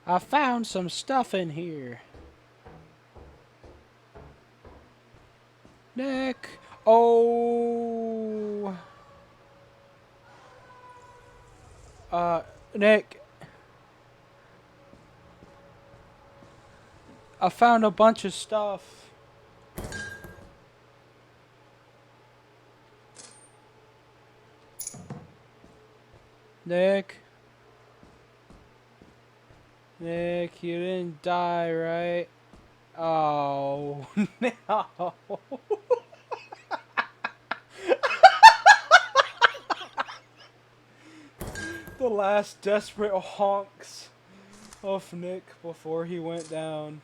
I found some stuff in here. Nick. Oh. Nick. I found a bunch of stuff. Nick. Nick, you didn't die, right? Oh, no. The last desperate honks of Nick before he went down.